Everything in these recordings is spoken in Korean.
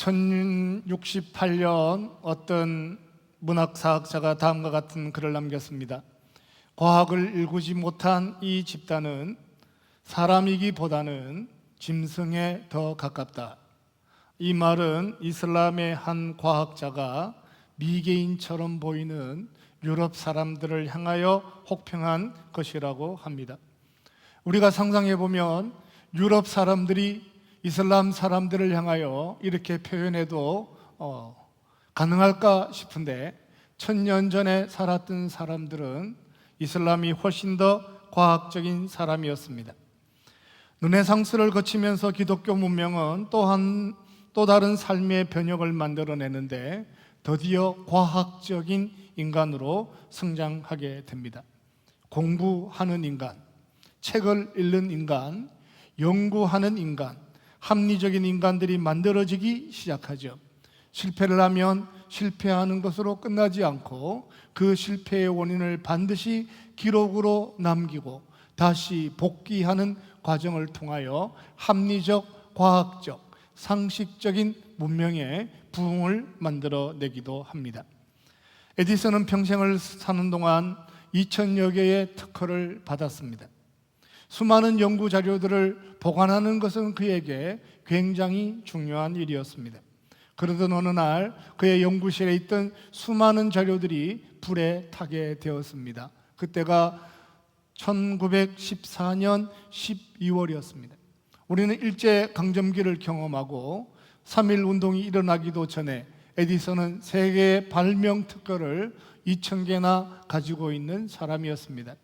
1068년 어떤 문학사학자가 다음과 같은 글을 남겼습니다. 과학을 일구지 못한 이 집단은 사람이기보다는 짐승에 더 가깝다. 이 말은 이슬람의 한 과학자가 미개인처럼 보이는 유럽 사람들을 향하여 혹평한 것이라고 합니다. 우리가 상상해 보면 유럽 사람들이 이슬람 사람들을 향하여 이렇게 표현해도 가능할까 싶은데 1000년 전에 살았던 사람들은 이슬람이 훨씬 더 과학적인 사람이었습니다. 르네상스를 거치면서 기독교 문명은 또 다른 삶의 변혁을 만들어내는데 드디어 과학적인 인간으로 성장하게 됩니다. 공부하는 인간, 책을 읽는 인간, 연구하는 인간, 합리적인 인간들이 만들어지기 시작하죠. 실패를 하면 실패하는 것으로 끝나지 않고 그 실패의 원인을 반드시 기록으로 남기고 다시 복귀하는 과정을 통하여 합리적, 과학적, 상식적인 문명의 부흥을 만들어내기도 합니다. 에디슨은 평생을 사는 동안 2000여 개의 특허를 받았습니다. 수많은 연구 자료들을 보관하는 것은 그에게 굉장히 중요한 일이었습니다. 그러던 어느 날 그의 연구실에 있던 수많은 자료들이 불에 타게 되었습니다. 그때가 1914년 12월이었습니다. 우리는 일제강점기를 경험하고 3.1 운동이 일어나기도 전에 에디슨은 세계의 발명 특허를 2000개나 가지고 있는 사람이었습니다.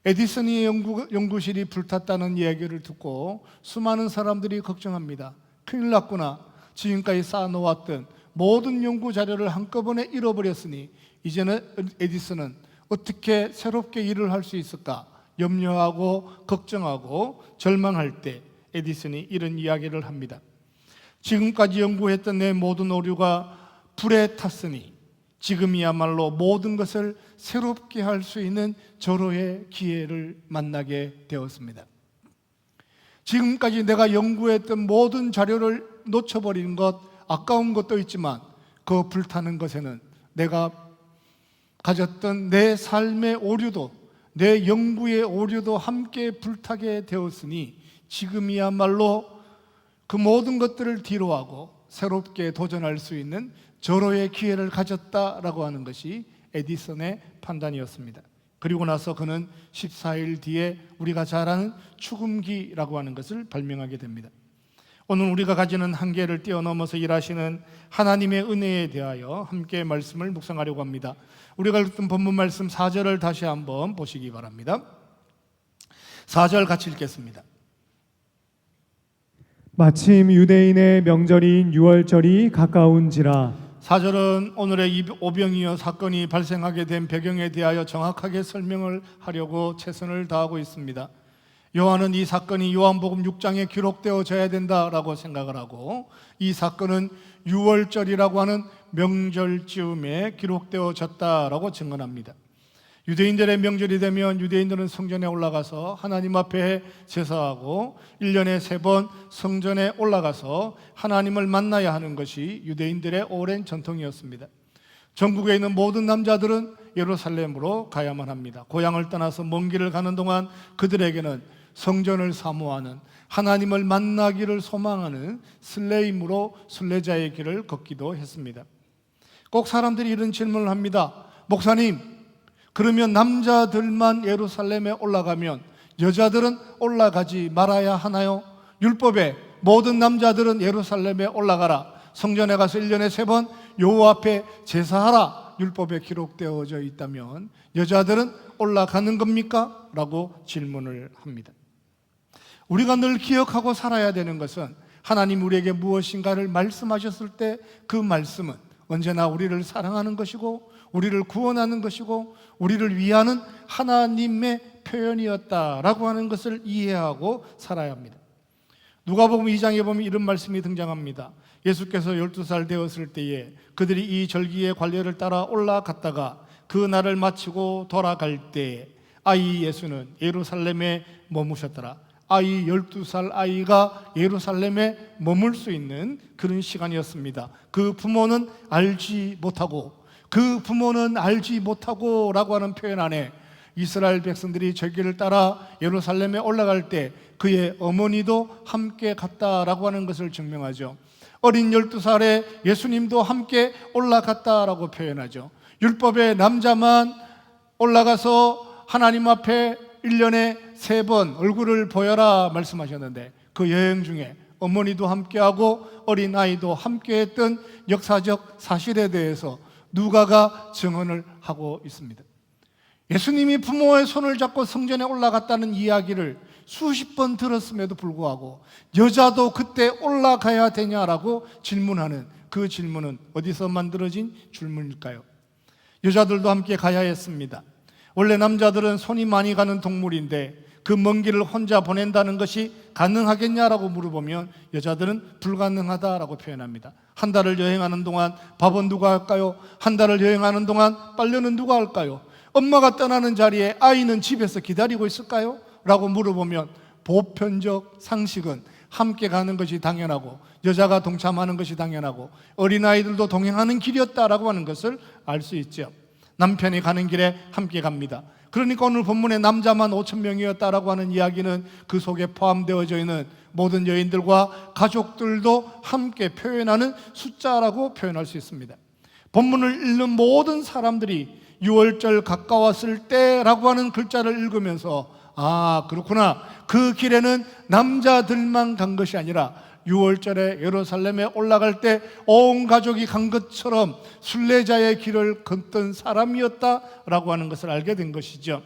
에디슨의 연구실이 불탔다는 이야기를 듣고 수많은 사람들이 걱정합니다. 큰일 났구나. 지금까지 쌓아놓았던 모든 연구 자료를 한꺼번에 잃어버렸으니 이제는 에디슨은 어떻게 새롭게 일을 할 수 있을까 염려하고 걱정하고 절망할 때 에디슨이 이런 이야기를 합니다. 지금까지 연구했던 내 모든 오류가 불에 탔으니 지금이야말로 모든 것을 새롭게 할 수 있는 절호의 기회를 만나게 되었습니다. 지금까지 내가 연구했던 모든 자료를 놓쳐버린 것, 아까운 것도 있지만 그 불타는 것에는 내가 가졌던 내 삶의 오류도, 내 연구의 오류도 함께 불타게 되었으니 지금이야말로 그 모든 것들을 뒤로하고 새롭게 도전할 수 있는 절호의 기회를 가졌다라고 하는 것이 에디슨의 판단이었습니다. 그리고 나서 그는 14일 뒤에 우리가 잘 아는 축음기라고 하는 것을 발명하게 됩니다. 오늘 우리가 가지는 한계를 뛰어넘어서 일하시는 하나님의 은혜에 대하여 함께 말씀을 묵상하려고 합니다. 우리가 읽던 본문 말씀 4절을 다시 한번 보시기 바랍니다. 4절 같이 읽겠습니다. 마침 유대인의 명절인 유월절이 가까운지라. 4절은 오늘의 오병이어 사건이 발생하게 된 배경에 대하여 정확하게 설명을 하려고 최선을 다하고 있습니다. 요한은 이 사건이 요한복음 6장에 기록되어져야 된다라고 생각을 하고 이 사건은 유월절이라고 하는 명절쯤에 기록되어졌다라고 증언합니다. 유대인들의 명절이 되면 유대인들은 성전에 올라가서 하나님 앞에 제사하고 1년에 3번 성전에 올라가서 하나님을 만나야 하는 것이 유대인들의 오랜 전통이었습니다. 전국에 있는 모든 남자들은 예루살렘으로 가야만 합니다. 고향을 떠나서 먼 길을 가는 동안 그들에게는 성전을 사모하는, 하나님을 만나기를 소망하는 순례임으로 순례자의 길을 걷기도 했습니다. 꼭 사람들이 이런 질문을 합니다. 목사님, 그러면 남자들만 예루살렘에 올라가면 여자들은 올라가지 말아야 하나요? 율법에 모든 남자들은 예루살렘에 올라가라, 성전에 가서 1년에 3번 여호와 앞에 제사하라 율법에 기록되어져 있다면 여자들은 올라가는 겁니까? 라고 질문을 합니다. 우리가 늘 기억하고 살아야 되는 것은 하나님 우리에게 무엇인가를 말씀하셨을 때 그 말씀은 언제나 우리를 사랑하는 것이고 우리를 구원하는 것이고 우리를 위하는 하나님의 표현이었다라고 하는 것을 이해하고 살아야 합니다. 누가복음 2장에 보면 이런 말씀이 등장합니다. 예수께서 12살 되었을 때에 그들이 이 절기의 관례를 따라 올라갔다가 그 날을 마치고 돌아갈 때에 아이 예수는 예루살렘에 머무셨더라. 아이 12살 아이가 예루살렘에 머물 수 있는 그런 시간이었습니다. 그 부모는 알지 못하고 라고 하는 표현 안에 이스라엘 백성들이 저 길을 따라 예루살렘에 올라갈 때 그의 어머니도 함께 갔다라고 하는 것을 증명하죠. 어린 12살의 예수님도 함께 올라갔다라고 표현하죠. 율법의 남자만 올라가서 하나님 앞에 1년에 3번 얼굴을 보여라 말씀하셨는데, 그 여행 중에 어머니도 함께하고 어린아이도 함께했던 역사적 사실에 대해서 누가가 증언을 하고 있습니다. 예수님이 부모의 손을 잡고 성전에 올라갔다는 이야기를 수십 번 들었음에도 불구하고 여자도 그때 올라가야 되냐라고 질문하는 그 질문은 어디서 만들어진 질문일까요? 여자들도 함께 가야 했습니다. 원래 남자들은 손이 많이 가는 동물인데 그 먼 길을 혼자 보낸다는 것이 가능하겠냐라고 물어보면 여자들은 불가능하다라고 표현합니다. 한 달을 여행하는 동안 밥은 누가 할까요? 한 달을 여행하는 동안 빨래는 누가 할까요? 엄마가 떠나는 자리에 아이는 집에서 기다리고 있을까요? 라고 물어보면 보편적 상식은 함께 가는 것이 당연하고 여자가 동참하는 것이 당연하고 어린아이들도 동행하는 길이었다라고 하는 것을 알 수 있죠. 남편이 가는 길에 함께 갑니다. 그러니까 오늘 본문에 남자만 5,000명이었다라고 하는 이야기는 그 속에 포함되어져 있는 모든 여인들과 가족들도 함께 표현하는 숫자라고 표현할 수 있습니다. 본문을 읽는 모든 사람들이 6월절 가까웠을 때라고 하는 글자를 읽으면서 아, 그렇구나, 그 길에는 남자들만 간 것이 아니라 6월절에 예루살렘에 올라갈 때 온 가족이 간 것처럼 순례자의 길을 걷던 사람이었다라고 하는 것을 알게 된 것이죠.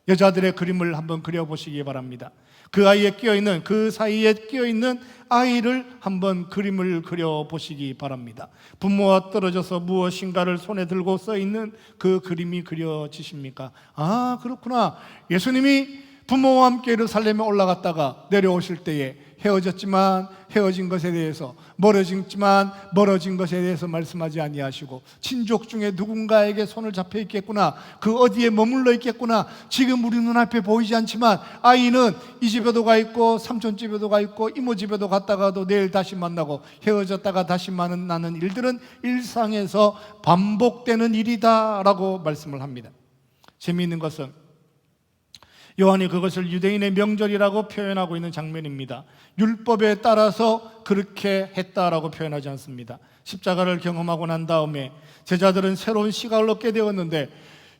여자들의 그림을 한번 그려보시기 바랍니다. 그 사이에 끼어있는 아이를 한번 그림을 그려보시기 바랍니다. 부모와 떨어져서 무엇인가를 손에 들고 써있는 그 그림이 그려지십니까? 아, 그렇구나. 예수님이 부모와 함께 예루살렘에 올라갔다가 내려오실 때에 헤어진 것에 대해서, 멀어진 것에 대해서 말씀하지 아니하시고 친족 중에 누군가에게 손을 잡혀 있겠구나, 그 어디에 머물러 있겠구나, 지금 우리 눈앞에 보이지 않지만 아이는 이 집에도 가 있고 삼촌 집에도 가 있고 이모 집에도 갔다가도 내일 다시 만나고 헤어졌다가 다시 만나는 일들은 일상에서 반복되는 일이다 라고 말씀을 합니다. 재미있는 것은 요한이 그것을 유대인의 명절이라고 표현하고 있는 장면입니다. 율법에 따라서 그렇게 했다라고 표현하지 않습니다. 십자가를 경험하고 난 다음에 제자들은 새로운 시각을 얻게 되었는데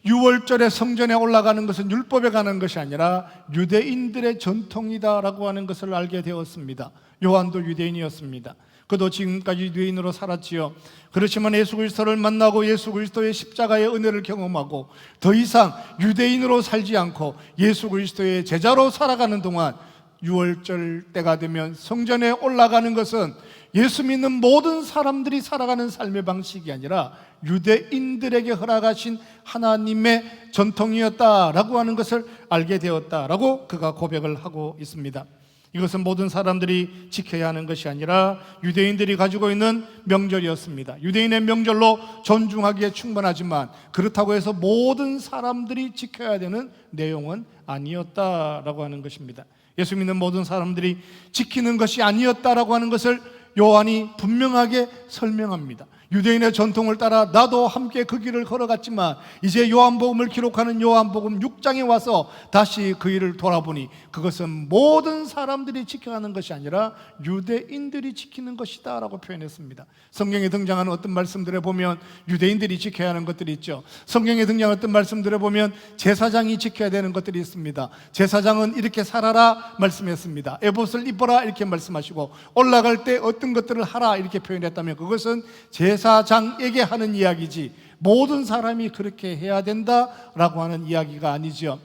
6월절에 성전에 올라가는 것은 율법에 관한 것이 아니라 유대인들의 전통이다라고 하는 것을 알게 되었습니다. 요한도 유대인이었습니다. 그도 지금까지 유대인으로 살았지요. 그렇지만 예수 그리스도를 만나고 예수 그리스도의 십자가의 은혜를 경험하고 더 이상 유대인으로 살지 않고 예수 그리스도의 제자로 살아가는 동안 6월절 때가 되면 성전에 올라가는 것은 예수 믿는 모든 사람들이 살아가는 삶의 방식이 아니라 유대인들에게 허락하신 하나님의 전통이었다라고 하는 것을 알게 되었다라고 그가 고백을 하고 있습니다. 이것은 모든 사람들이 지켜야 하는 것이 아니라 유대인들이 가지고 있는 명절이었습니다. 유대인의 명절로 존중하기에 충분하지만 그렇다고 해서 모든 사람들이 지켜야 되는 내용은 아니었다라고 하는 것입니다. 예수 믿는 모든 사람들이 지키는 것이 아니었다라고 하는 것을 요한이 분명하게 설명합니다. 유대인의 전통을 따라 나도 함께 그 길을 걸어갔지만 이제 요한복음을 기록하는 요한복음 6장에 와서 다시 그 일을 돌아보니 그것은 모든 사람들이 지켜가는 것이 아니라 유대인들이 지키는 것이다 라고 표현했습니다. 성경에 등장하는 어떤 말씀들에 보면 유대인들이 지켜야 하는 것들이 있죠. 성경에 등장하는 어떤 말씀들에 보면 제사장이 지켜야 되는 것들이 있습니다. 제사장은 이렇게 살아라 말씀했습니다. 에봇을 입어라 이렇게 말씀하시고 올라갈 때 어떤 것들을 하라 이렇게 표현했다면 그것은 제사장에게 하는 이야기지 모든 사람이 그렇게 해야 된다라고 하는 이야기가 아니죠.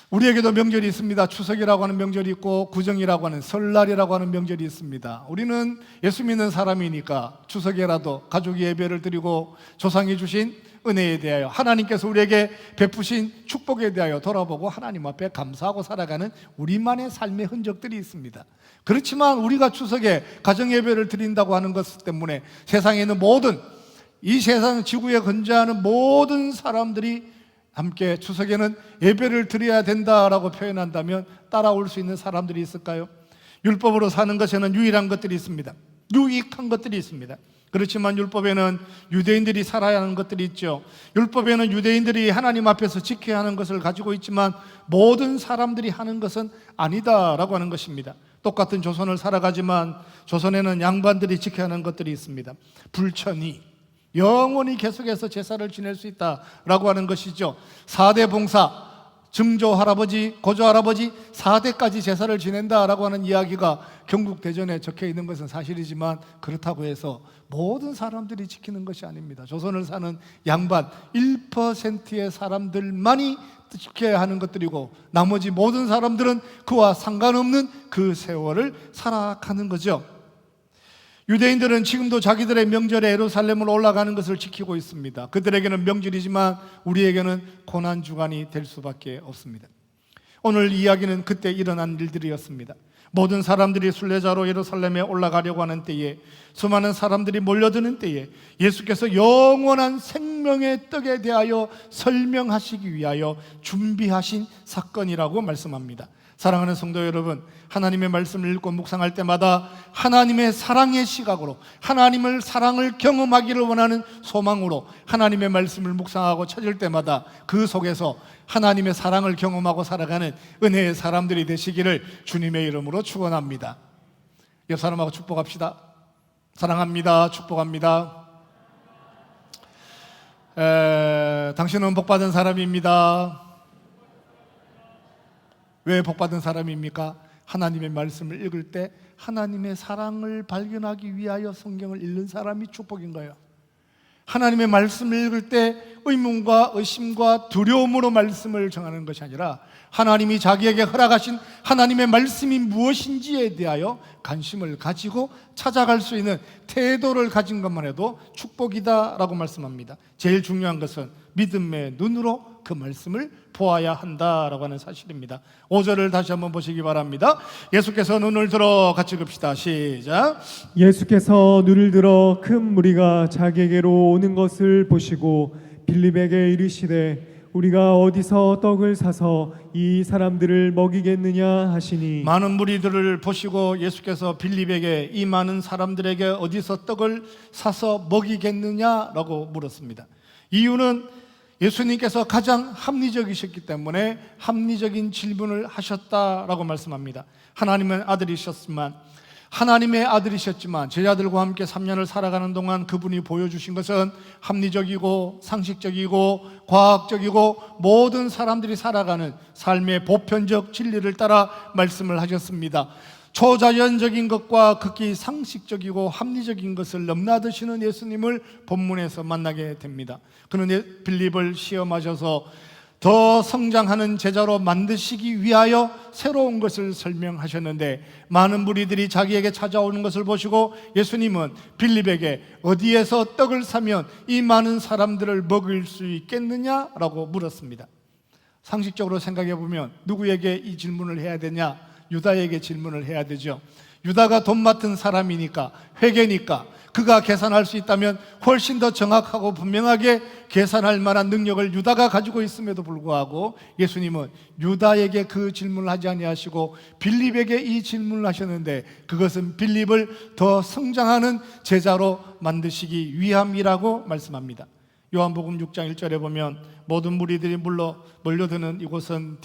우리에게도 명절이 있습니다. 추석이라고 하는 명절이 있고 구정이라고 하는 설날이라고 하는 명절이 있습니다. 우리는 예수 믿는 사람이니까 추석에라도 가족 예배를 드리고 조상이 주신 은혜에 대하여 하나님께서 우리에게 베푸신 축복에 대하여 돌아보고 하나님 앞에 감사하고 살아가는 우리만의 삶의 흔적들이 있습니다. 그렇지만 우리가 추석에 가정예배를 드린다고 하는 것 때문에 세상에 있는 모든 이 세상 지구에 건재하는 모든 사람들이 함께 추석에는 예배를 드려야 된다라고 표현한다면 따라올 수 있는 사람들이 있을까요? 율법으로 사는 것에는 유일한 것들이 있습니다. 유익한 것들이 있습니다. 그렇지만 율법에는 유대인들이 살아야 하는 것들이 있죠. 율법에는 유대인들이 하나님 앞에서 지켜야 하는 것을 가지고 있지만 모든 사람들이 하는 것은 아니다라고 하는 것입니다. 똑같은 조선을 살아가지만 조선에는 양반들이 지켜야 하는 것들이 있습니다. 불천이 영원히 계속해서 제사를 지낼 수 있다라고 하는 것이죠. 4대 봉사, 증조 할아버지, 고조 할아버지 4대까지 제사를 지낸다라고 하는 이야기가 경국대전에 적혀 있는 것은 사실이지만 그렇다고 해서 모든 사람들이 지키는 것이 아닙니다. 조선을 사는 양반 1%의 사람들만이 지켜야 하는 것들이고 나머지 모든 사람들은 그와 상관없는 그 세월을 살아가는 거죠. 유대인들은 지금도 자기들의 명절에 예루살렘으로 올라가는 것을 지키고 있습니다. 그들에게는 명절이지만 우리에게는 고난주간이 될 수밖에 없습니다. 오늘 이야기는 그때 일어난 일들이었습니다. 모든 사람들이 순례자로 예루살렘에 올라가려고 하는 때에, 수많은 사람들이 몰려드는 때에 예수께서 영원한 생명의 떡에 대하여 설명하시기 위하여 준비하신 사건이라고 말씀합니다. 사랑하는 성도 여러분, 하나님의 말씀을 읽고 묵상할 때마다 하나님의 사랑의 시각으로, 하나님을 사랑을 경험하기를 원하는 소망으로 하나님의 말씀을 묵상하고 찾을 때마다 그 속에서 하나님의 사랑을 경험하고 살아가는 은혜의 사람들이 되시기를 주님의 이름으로 축원합니다. 옆 사람하고 축복합시다. 사랑합니다. 축복합니다. 당신은 복받은 사람입니다. 왜 복받은 사람입니까? 하나님의 말씀을 읽을 때 하나님의 사랑을 발견하기 위하여 성경을 읽는 사람이 축복인 거예요. 하나님의 말씀을 읽을 때 의문과 의심과 두려움으로 말씀을 정하는 것이 아니라 하나님이 자기에게 허락하신 하나님의 말씀이 무엇인지에 대하여 관심을 가지고 찾아갈 수 있는 태도를 가진 것만 해도 축복이다라고 말씀합니다. 제일 중요한 것은 믿음의 눈으로 그 말씀을 보아야 한다라고 하는 사실입니다. 5절을 다시 한번 보시기 바랍니다. 예수께서 눈을 들어 같이 읽읍시다. 시작. 예수께서 눈을 들어 큰 무리가 자기에게로 오는 것을 보시고 빌립에게 이르시되 우리가 어디서 떡을 사서 이 사람들을 먹이겠느냐 하시니, 많은 무리들을 보시고 예수께서 빌립에게 이 많은 사람들에게 어디서 떡을 사서 먹이겠느냐라고 물었습니다. 이유는 예수님께서 가장 합리적이셨기 때문에 합리적인 질문을 하셨다라고 말씀합니다. 하나님의 아들이셨지만 제자들과 함께 3년을 살아가는 동안 그분이 보여주신 것은 합리적이고 상식적이고 과학적이고 모든 사람들이 살아가는 삶의 보편적 진리를 따라 말씀을 하셨습니다. 초자연적인 것과 극히 상식적이고 합리적인 것을 넘나드시는 예수님을 본문에서 만나게 됩니다. 그는 빌립을 시험하셔서 더 성장하는 제자로 만드시기 위하여 새로운 것을 설명하셨는데, 많은 무리들이 자기에게 찾아오는 것을 보시고 예수님은 빌립에게 어디에서 떡을 사면 이 많은 사람들을 먹일 수 있겠느냐라고 물었습니다. 상식적으로 생각해 보면 누구에게 이 질문을 해야 되냐? 유다에게 질문을 해야 되죠. 유다가 돈 맡은 사람이니까, 회계니까 그가 계산할 수 있다면 훨씬 더 정확하고 분명하게 계산할 만한 능력을 유다가 가지고 있음에도 불구하고 예수님은 유다에게 그 질문을 하지 아니하시고 빌립에게 이 질문을 하셨는데, 그것은 빌립을 더 성장하는 제자로 만드시기 위함이라고 말씀합니다. 요한복음 6장 1절에 보면 모든 무리들이 몰려드는 이곳은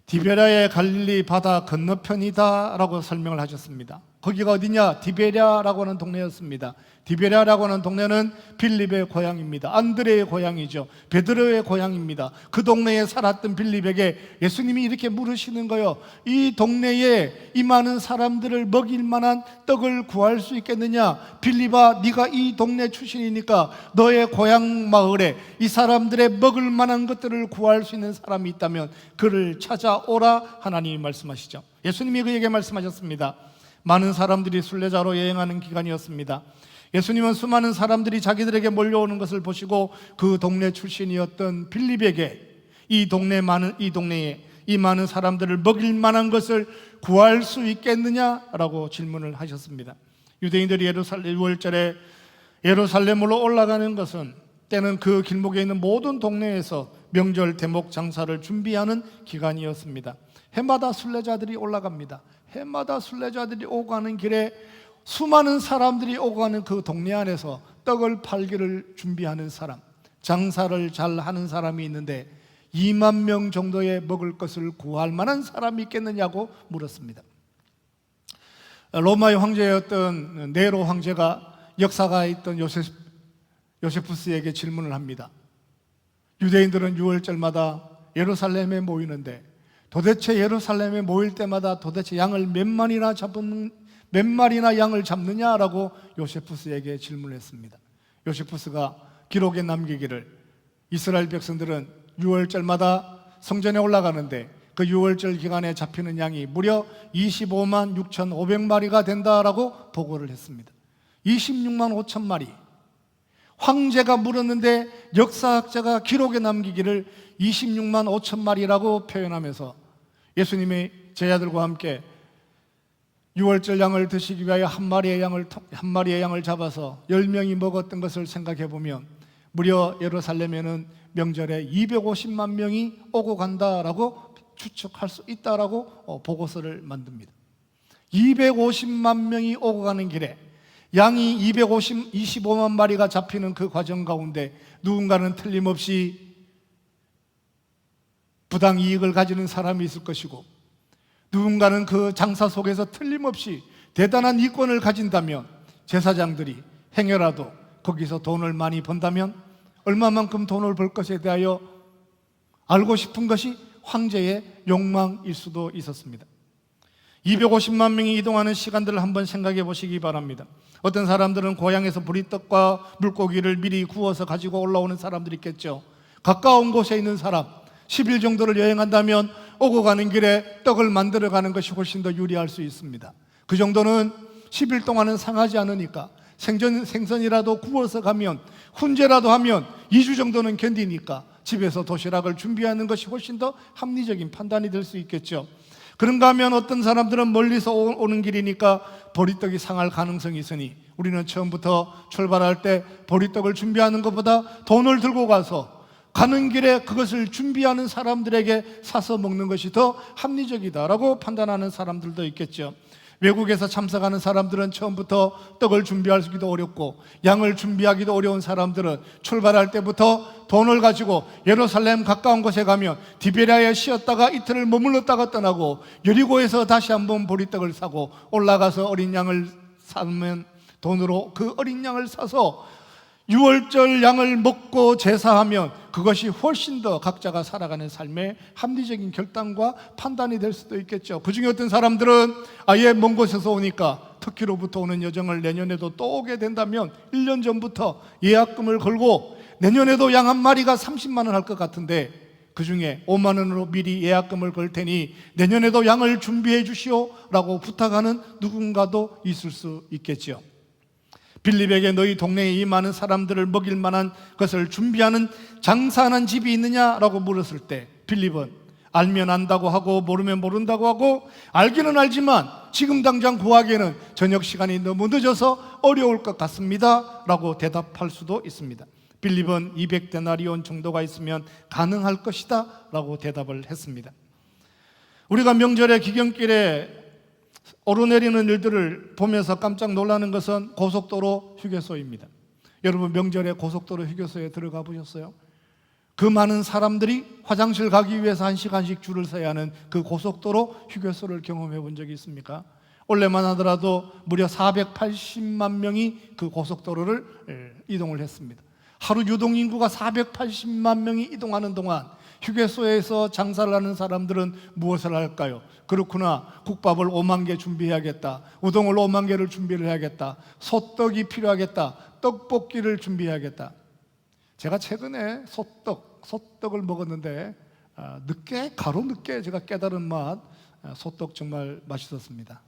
디베랴의 갈릴리 바다 건너편이다 라고 설명을 하셨습니다. 거기가 어디냐? 디베랴라고 하는 동네였습니다. 디베랴라고 하는 동네는 빌립의 고향입니다. 안드레의 고향이죠. 베드로의 고향입니다. 그 동네에 살았던 빌립에게 예수님이 이렇게 물으시는 거예요. 이 동네에 이 많은 사람들을 먹일 만한 떡을 구할 수 있겠느냐? 빌립아, 네가 이 동네 출신이니까 너의 고향 마을에 이 사람들의 먹을 만한 것들을 구할 수 있는 사람이 있다면 그를 찾아오라 하나님이 말씀하시죠. 예수님이 그에게 말씀하셨습니다. 많은 사람들이 순례자로 여행하는 기간이었습니다. 예수님은 수많은 사람들이 자기들에게 몰려오는 것을 보시고 그 동네 출신이었던 빌립에게 이 동네에 이 많은 사람들을 먹일 만한 것을 구할 수 있겠느냐라고 질문을 하셨습니다. 유대인들이 유월절에 예루살렘으로 올라가는 것은 때는 그 길목에 있는 모든 동네에서 명절 대목 장사를 준비하는 기간이었습니다. 해마다 순례자들이 올라갑니다. 해마다 순례자들이 오고 가는 길에 수많은 사람들이 오고 가는 그 동네 안에서 떡을 팔기를 준비하는 사람, 장사를 잘 하는 사람이 있는데 2만 명 정도의 먹을 것을 구할 만한 사람이 있겠느냐고 물었습니다. 로마의 황제였던 네로 황제가 역사가에 있던 요세푸스에게 질문을 합니다. 유대인들은 6월절마다 예루살렘에 모이는데 도대체 예루살렘에 모일 때마다 도대체 양을 몇 마리나 양을 잡느냐라고 요세푸스에게 질문했습니다. 요세푸스가 기록에 남기기를 이스라엘 백성들은 6월절마다 성전에 올라가는데 그 6월절 기간에 잡히는 양이 무려 25만 6,500마리가 된다라고 보고를 했습니다. 26만 5천 마리. 황제가 물었는데 역사학자가 기록에 남기기를 26만 5천 마리라고 표현하면서 예수님의 제자들과 함께 6월절 양을 드시기 위하여 한 마리의 양을 잡아서 10명이 먹었던 것을 생각해 보면 무려 예루살렘에는 명절에 250만 명이 오고 간다라고 추측할 수 있다라고 보고서를 만듭니다. 250만 명이 오고 가는 길에 양이 25만 마리가 잡히는 그 과정 가운데 누군가는 틀림없이 부당 이익을 가지는 사람이 있을 것이고 누군가는 그 장사 속에서 틀림없이 대단한 이권을 가진다면 제사장들이 행여라도 거기서 돈을 많이 번다면 얼마만큼 돈을 벌 것에 대하여 알고 싶은 것이 황제의 욕망일 수도 있었습니다. 250만 명이 이동하는 시간들을 한번 생각해 보시기 바랍니다. 어떤 사람들은 고향에서 보리떡과 물고기를 미리 구워서 가지고 올라오는 사람들이 있겠죠. 가까운 곳에 있는 사람 10일 정도를 여행한다면 오고 가는 길에 떡을 만들어 가는 것이 훨씬 더 유리할 수 있습니다. 그 정도는 10일 동안은 상하지 않으니까 생선이라도 구워서 가면 훈제라도 하면 2주 정도는 견디니까 집에서 도시락을 준비하는 것이 훨씬 더 합리적인 판단이 될 수 있겠죠. 그런가 하면 어떤 사람들은 멀리서 오는 길이니까 보리떡이 상할 가능성이 있으니 우리는 처음부터 출발할 때 보리떡을 준비하는 것보다 돈을 들고 가서 가는 길에 그것을 준비하는 사람들에게 사서 먹는 것이 더 합리적이다라고 판단하는 사람들도 있겠죠. 외국에서 참석하는 사람들은 처음부터 떡을 준비하기도 어렵고 양을 준비하기도 어려운 사람들은 출발할 때부터 돈을 가지고 예루살렘 가까운 곳에 가면 디베리아에 쉬었다가 이틀을 머물렀다가 떠나고 여리고에서 다시 한번 보리떡을 사고 올라가서 어린 양을 사면 돈으로 그 어린 양을 사서 6월절 양을 먹고 제사하면 그것이 훨씬 더 각자가 살아가는 삶의 합리적인 결단과 판단이 될 수도 있겠죠. 그 중에 어떤 사람들은 아예 먼 곳에서 오니까 터키로부터 오는 여정을 내년에도 또 오게 된다면 1년 전부터 예약금을 걸고 내년에도 양 한 마리가 30만 원 할 것 같은데 그 중에 5만 원으로 미리 예약금을 걸 테니 내년에도 양을 준비해 주시오라고 부탁하는 누군가도 있을 수 있겠죠. 빌립에게 너희 동네에 이 많은 사람들을 먹일 만한 것을 준비하는 장사하는 집이 있느냐라고 물었을 때 빌립은 알면 안다고 하고 모르면 모른다고 하고 알기는 알지만 지금 당장 구하기에는 저녁 시간이 너무 늦어서 어려울 것 같습니다 라고 대답할 수도 있습니다. 빌립은 200데나리온 정도가 있으면 가능할 것이다 라고 대답을 했습니다. 우리가 명절에 기경길에 오르내리는 일들을 보면서 깜짝 놀라는 것은 고속도로 휴게소입니다. 여러분 명절에 고속도로 휴게소에 들어가 보셨어요? 그 많은 사람들이 화장실 가기 위해서 1시간씩 줄을 서야 하는 그 고속도로 휴게소를 경험해 본 적이 있습니까? 올해만 하더라도 무려 480만 명이 그 고속도로를 이동을 했습니다. 하루 유동인구가 480만 명이 이동하는 동안 휴게소에서 장사를 하는 사람들은 무엇을 할까요? 그렇구나, 국밥을 5만 개 준비해야겠다, 우동을 5만 개를 준비를 해야겠다, 소떡이 필요하겠다, 떡볶이를 준비해야겠다. 제가 최근에 소떡을 먹었는데 가로 늦게 제가 깨달은 맛, 소떡 정말 맛있었습니다.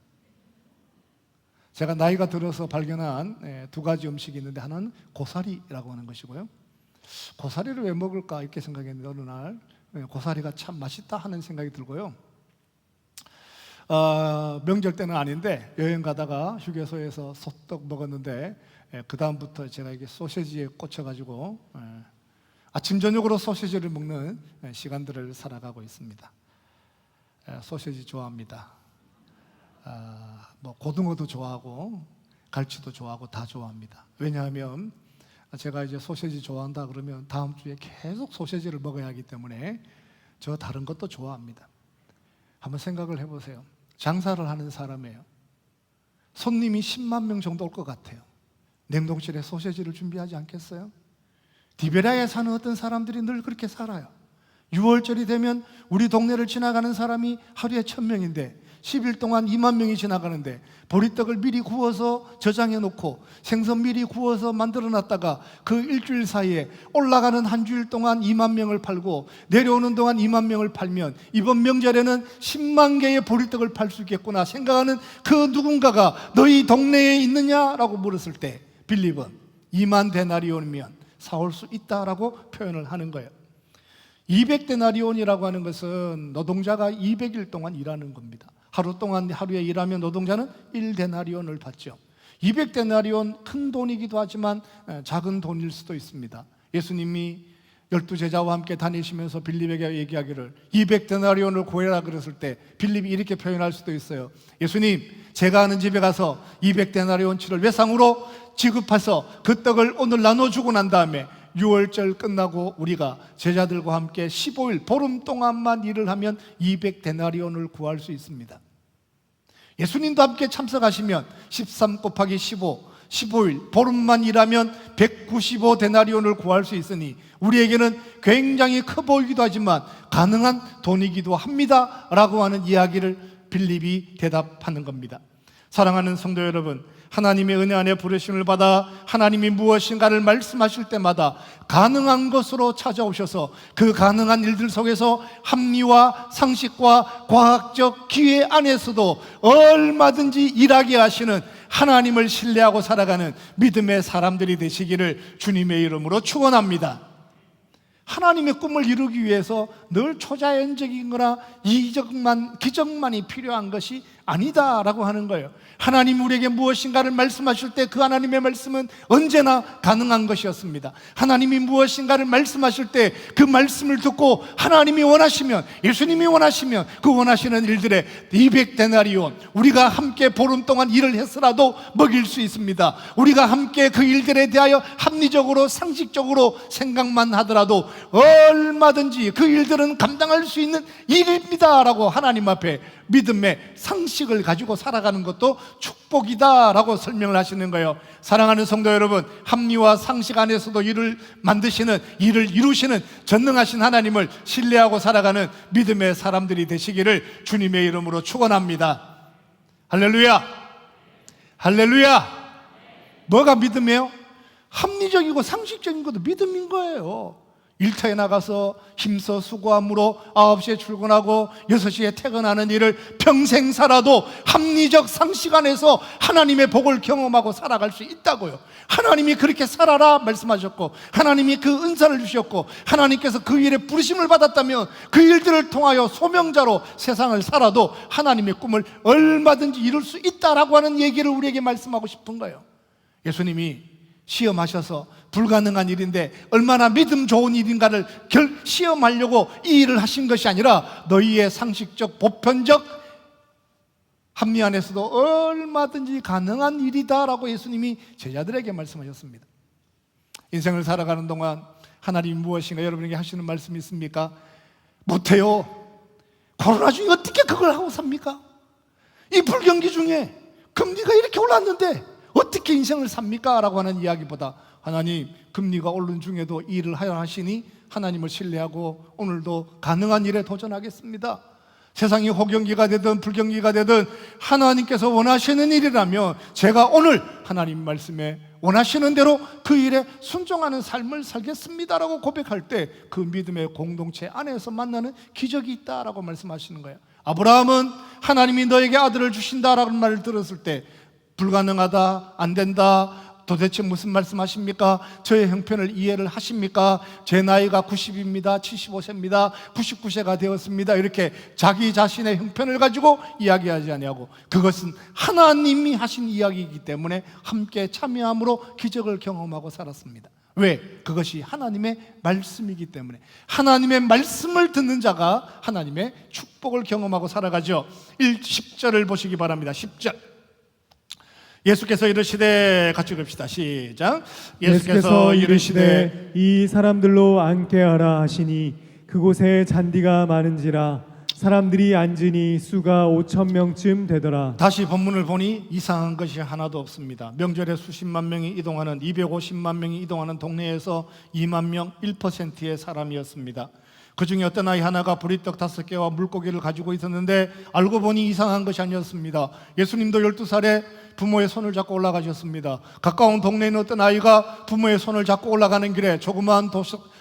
제가 나이가 들어서 발견한 두 가지 음식이 있는데 하나는 고사리라고 하는 것이고요. 고사리를 왜 먹을까 이렇게 생각했는데 어느 날 고사리가 참 맛있다 하는 생각이 들고요. 명절 때는 아닌데 여행 가다가 휴게소에서 소떡 먹었는데 그 다음부터 제가 이게 소시지에 꽂혀가지고 아침 저녁으로 소시지를 먹는 시간들을 살아가고 있습니다. 소시지 좋아합니다. 뭐 고등어도 좋아하고 갈치도 좋아하고 다 좋아합니다. 왜냐하면 제가 이제 소시지 좋아한다 그러면 다음 주에 계속 소시지를 먹어야 하기 때문에 저 다른 것도 좋아합니다. 한번 생각을 해보세요. 장사를 하는 사람이에요. 손님이 10만 명 정도 올 것 같아요. 냉동실에 소시지를 준비하지 않겠어요? 디베라에 사는 어떤 사람들이 늘 그렇게 살아요. 6월절이 되면 우리 동네를 지나가는 사람이 하루에 1000명인데 10일 동안 2만 명이 지나가는데 보리떡을 미리 구워서 저장해 놓고 생선 미리 구워서 만들어 놨다가 그 일주일 사이에 올라가는 한 주일 동안 2만 명을 팔고 내려오는 동안 2만 명을 팔면 이번 명절에는 10만 개의 보리떡을 팔 수 있겠구나 생각하는 그 누군가가 너희 동네에 있느냐라고 물었을 때 빌립은 2만 데나리온이면 사올 수 있다라고 표현을 하는 거예요. 200데나리온이라고 하는 것은 노동자가 200일 동안 일하는 겁니다. 하루 동안 하루에 일하면 노동자는 1데나리온을 받죠. 200데나리온 큰 돈이기도 하지만 작은 돈일 수도 있습니다. 예수님이 12제자와 함께 다니시면서 빌립에게 얘기하기를 200데나리온을 구해라 그랬을 때 빌립이 이렇게 표현할 수도 있어요. 예수님, 제가 아는 집에 가서 200데나리온치를 외상으로 지급해서 그 떡을 오늘 나눠주고 난 다음에 6월절 끝나고 우리가 제자들과 함께 15일 보름 동안만 일을 하면 200데나리온을 구할 수 있습니다. 예수님도 함께 참석하시면 13 곱하기 15, 15일 보름만 일하면 195데나리온을 구할 수 있으니 우리에게는 굉장히 커 보이기도 하지만 가능한 돈이기도 합니다 라고 하는 이야기를 빌립이 대답하는 겁니다. 사랑하는 성도 여러분, 하나님의 은혜 안에 부르심을 받아 하나님이 무엇인가를 말씀하실 때마다 가능한 것으로 찾아오셔서 그 가능한 일들 속에서 합리와 상식과 과학적 기회 안에서도 얼마든지 일하게 하시는 하나님을 신뢰하고 살아가는 믿음의 사람들이 되시기를 주님의 이름으로 축원합니다. 하나님의 꿈을 이루기 위해서 늘 초자연적인 거나 기적만이 필요한 것이 아니다라고 하는 거예요. 하나님 우리에게 무엇인가를 말씀하실 때 그 하나님의 말씀은 언제나 가능한 것이었습니다. 하나님이 무엇인가를 말씀하실 때 그 말씀을 듣고 하나님이 원하시면, 예수님이 원하시면 그 원하시는 일들에 200데나리온 우리가 함께 보름 동안 일을 했으라도 먹일 수 있습니다. 우리가 함께 그 일들에 대하여 합리적으로 상식적으로 생각만 하더라도 얼마든지 그 일들은 감당할 수 있는 일입니다 라고 하나님 앞에 믿음의 상식을 가지고 살아가는 것도 축복이다 라고 설명을 하시는 거예요. 사랑하는 성도 여러분, 합리와 상식 안에서도 일을 만드시는, 일을 이루시는 전능하신 하나님을 신뢰하고 살아가는 믿음의 사람들이 되시기를 주님의 이름으로 축원합니다. 할렐루야, 할렐루야. 뭐가 믿음이에요? 합리적이고 상식적인 것도 믿음인 거예요. 일터에 나가서 힘써 수고함으로 9시에 출근하고 6시에 퇴근하는 일을 평생 살아도 합리적 상식 안에서 하나님의 복을 경험하고 살아갈 수 있다고요. 하나님이 그렇게 살아라 말씀하셨고 하나님이 그 은사를 주셨고 하나님께서 그 일에 부르심을 받았다면 그 일들을 통하여 소명자로 세상을 살아도 하나님의 꿈을 얼마든지 이룰 수 있다라고 하는 얘기를 우리에게 말씀하고 싶은 거예요. 예수님이 시험하셔서 불가능한 일인데 얼마나 믿음 좋은 일인가를 시험하려고 이 일을 하신 것이 아니라 너희의 상식적 보편적 합리 안에서도 얼마든지 가능한 일이다라고 예수님이 제자들에게 말씀하셨습니다. 인생을 살아가는 동안 하나님이 무엇인가 여러분에게 하시는 말씀이 있습니까? 못해요. 코로나 중에 어떻게 그걸 하고 삽니까? 이 불경기 중에 금리가 이렇게 올랐는데 어떻게 인생을 삽니까? 라고 하는 이야기보다 하나님 금리가 오른 중에도 일을 하여 하시니 하나님을 신뢰하고 오늘도 가능한 일에 도전하겠습니다. 세상이 호경기가 되든 불경기가 되든 하나님께서 원하시는 일이라면 제가 오늘 하나님 말씀에 원하시는 대로 그 일에 순종하는 삶을 살겠습니다라고 고백할 때 그 믿음의 공동체 안에서 만나는 기적이 있다라고 말씀하시는 거예요. 아브라함은 하나님이 너에게 아들을 주신다라는 말을 들었을 때 불가능하다, 안 된다, 도대체 무슨 말씀하십니까? 저의 형편을 이해를 하십니까? 제 나이가 90입니다 75세입니다 99세가 되었습니다. 이렇게 자기 자신의 형편을 가지고 이야기하지 아니하고, 그것은 하나님이 하신 이야기이기 때문에 함께 참여함으로 기적을 경험하고 살았습니다. 왜? 그것이 하나님의 말씀이기 때문에. 하나님의 말씀을 듣는 자가 하나님의 축복을 경험하고 살아가죠. 10절을 보시기 바랍니다. 10절. 예수께서 이르시되, 같이 읽읍시다. 시작. 예수께서 이르시되 이 사람들로 앉게 하라 하시니 그곳에 잔디가 많은지라 사람들이 앉으니 수가 5,000명쯤 되더라. 다시 본문을 보니 이상한 것이 하나도 없습니다. 명절에 수십만 명이 이동하는, 250만 명이 이동하는 동네에서 2만 명, 1%의 사람이었습니다. 그 중에 어떤 아이 하나가 보리떡 5개와 물고기를 가지고 있었는데 알고 보니 이상한 것이 아니었습니다. 예수님도 12살에 부모의 손을 잡고 올라가셨습니다. 가까운 동네에 있는 어떤 아이가 부모의 손을 잡고 올라가는 길에 조그마한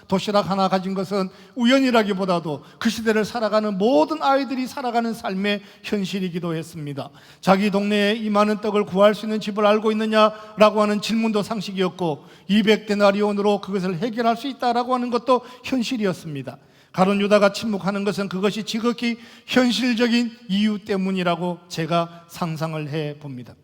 도시락 하나 가진 것은 우연이라기보다도 그 시대를 살아가는 모든 아이들이 살아가는 삶의 현실이기도 했습니다. 자기 동네에 이 많은 떡을 구할 수 있는 집을 알고 있느냐라고 하는 질문도 상식이었고, 200데나리온으로 그것을 해결할 수 있다라고 하는 것도 현실이었습니다. 가룟 유다가 침묵하는 것은 그것이 지극히 현실적인 이유 때문이라고 제가 상상을 해봅니다.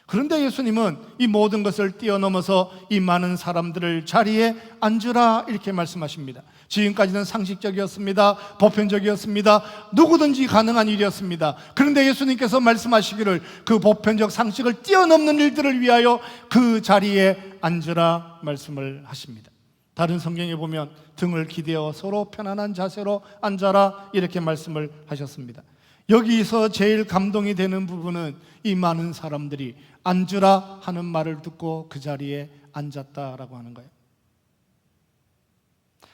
그런데 예수님은 이 모든 것을 뛰어넘어서 이 많은 사람들을 자리에 앉으라 이렇게 말씀하십니다. 지금까지는 상식적이었습니다. 보편적이었습니다. 누구든지 가능한 일이었습니다. 그런데 예수님께서 말씀하시기를 그 보편적 상식을 뛰어넘는 일들을 위하여 그 자리에 앉으라 말씀을 하십니다. 다른 성경에 보면 등을 기대어 서로 편안한 자세로 앉아라 이렇게 말씀을 하셨습니다. 여기서 제일 감동이 되는 부분은 이 많은 사람들이 앉으라 하는 말을 듣고 그 자리에 앉았다라고 하는 거예요.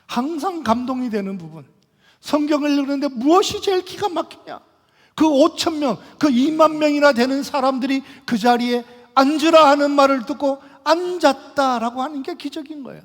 항상 감동이 되는 부분, 성경을 읽는데 무엇이 제일 기가 막히냐? 그 5,000명, 그 2만 명이나 되는 사람들이 그 자리에 앉으라 하는 말을 듣고 앉았다라고 하는 게 기적인 거예요.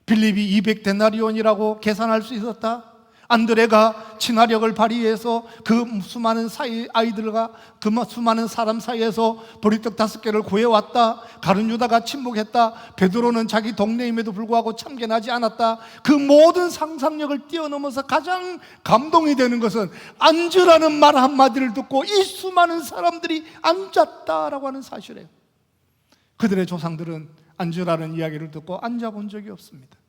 빌립이 200데나리온이라고 계산할 수 있었다. 안드레가 친화력을 발휘해서 그 수많은 아이들과 그 수많은 사람 사이에서 보리떡 5개를 구해왔다. 가룟 유다가 침묵했다. 베드로는 자기 동네임에도 불구하고 참견하지 않았다. 그 모든 상상력을 뛰어넘어서 가장 감동이 되는 것은 앉으라는 말 한마디를 듣고 이 수많은 사람들이 앉았다라고 하는 사실이에요. 그들의 조상들은 앉으라는 이야기를 듣고 앉아본 적이 없습니다.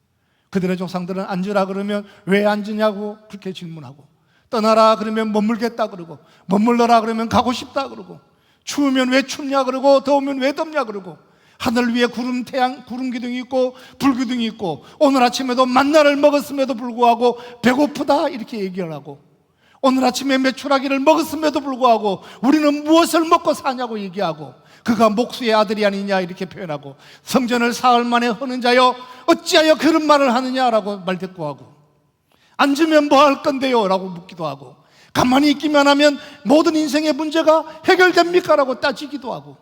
그들의 조상들은 앉으라 그러면 왜 앉으냐고 그렇게 질문하고, 떠나라 그러면 머물겠다 그러고, 머물러라 그러면 가고 싶다 그러고, 추우면 왜 춥냐 그러고, 더우면 왜 덥냐 그러고, 하늘 위에 구름, 태양, 구름 기둥이 있고 불 기둥이 있고, 오늘 아침에도 만나를 먹었음에도 불구하고 배고프다 이렇게 얘기를 하고, 오늘 아침에 메추라기를 먹었음에도 불구하고 우리는 무엇을 먹고 사냐고 얘기하고, 그가 목수의 아들이 아니냐 이렇게 표현하고, 성전을 사흘 만에 허는 자여 어찌하여 그런 말을 하느냐라고 말대꾸하고, 앉으면 뭐 할 건데요? 라고 묻기도 하고, 가만히 있기만 하면 모든 인생의 문제가 해결됩니까? 라고 따지기도 하고,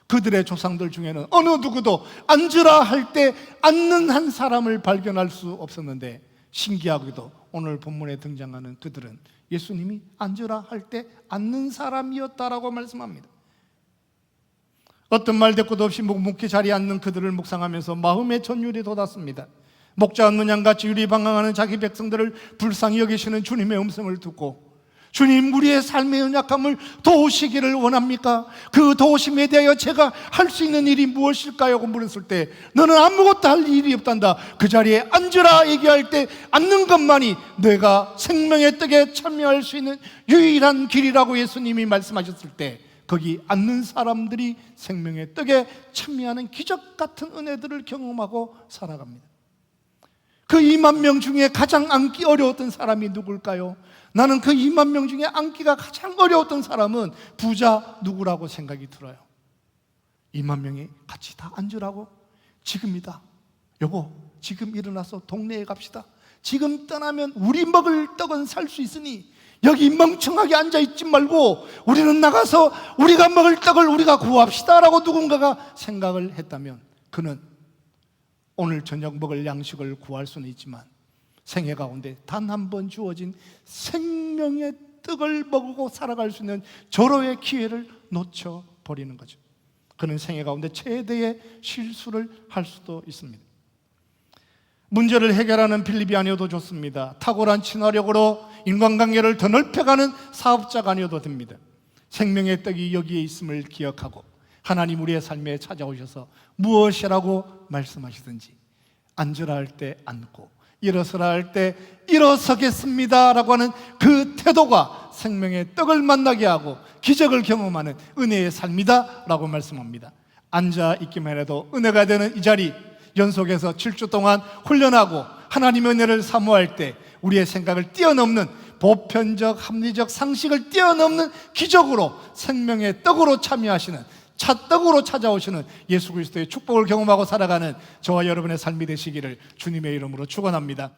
그들의 조상들 중에는 어느 누구도 앉으라 할 때 앉는 한 사람을 발견할 수 없었는데, 신기하게도 오늘 본문에 등장하는 그들은 예수님이 앉으라 할 때 앉는 사람이었다라고 말씀합니다. 어떤 말 대꾸도 없이 묵묵히 자리에 앉는 그들을 묵상하면서 마음의 전율이 돋았습니다. 목자 없는 양같이 유리방황하는 자기 백성들을 불쌍히 여기시는 주님의 음성을 듣고, 주님, 우리의 삶의 연약함을 도우시기를 원합니까? 그 도우심에 대하여 제가 할 수 있는 일이 무엇일까요? 하고 물었을 때, 너는 아무것도 할 일이 없단다. 그 자리에 앉으라 얘기할 때 앉는 것만이 내가 생명의 떡에 참여할 수 있는 유일한 길이라고 예수님이 말씀하셨을 때, 거기 앉는 사람들이 생명의 떡에 참여하는 기적 같은 은혜들을 경험하고 살아갑니다. 그 2만 명 중에 가장 앉기 어려웠던 사람이 누굴까요? 나는 그 2만 명 중에 앉기가 가장 어려웠던 사람은 부자 누구라고 생각이 들어요. 2만 명이 같이 다 앉으라고? 지금이다. 여보, 지금 일어나서 동네에 갑시다. 지금 떠나면 우리 먹을 떡은 살 수 있으니 여기 멍청하게 앉아있지 말고 우리는 나가서 우리가 먹을 떡을 우리가 구합시다 라고 누군가가 생각을 했다면, 그는 오늘 저녁 먹을 양식을 구할 수는 있지만 생애 가운데 단 한 번 주어진 생명의 떡을 먹고 살아갈 수 있는 절호의 기회를 놓쳐버리는 거죠. 그는 생애 가운데 최대의 실수를 할 수도 있습니다. 문제를 해결하는 필립이 아니어도 좋습니다. 탁월한 친화력으로 인간관계를 더 넓혀가는 사업자가 아니어도 됩니다. 생명의 떡이 여기에 있음을 기억하고 하나님 우리의 삶에 찾아오셔서 무엇이라고 말씀하시든지 앉으라 할 때 앉고 일어서라 할 때 일어서겠습니다 라고 하는 그 태도가 생명의 떡을 만나게 하고 기적을 경험하는 은혜의 삶이다 라고 말씀합니다. 앉아 있기만 해도 은혜가 되는 이 자리, 연속해서 7주 동안 훈련하고 하나님의 은혜를 사모할 때 우리의 생각을 뛰어넘는 보편적 합리적 상식을 뛰어넘는 기적으로 생명의 떡으로 참여하시는 찻떡으로 찾아오시는 예수 그리스도의 축복을 경험하고 살아가는 저와 여러분의 삶이 되시기를 주님의 이름으로 축원합니다.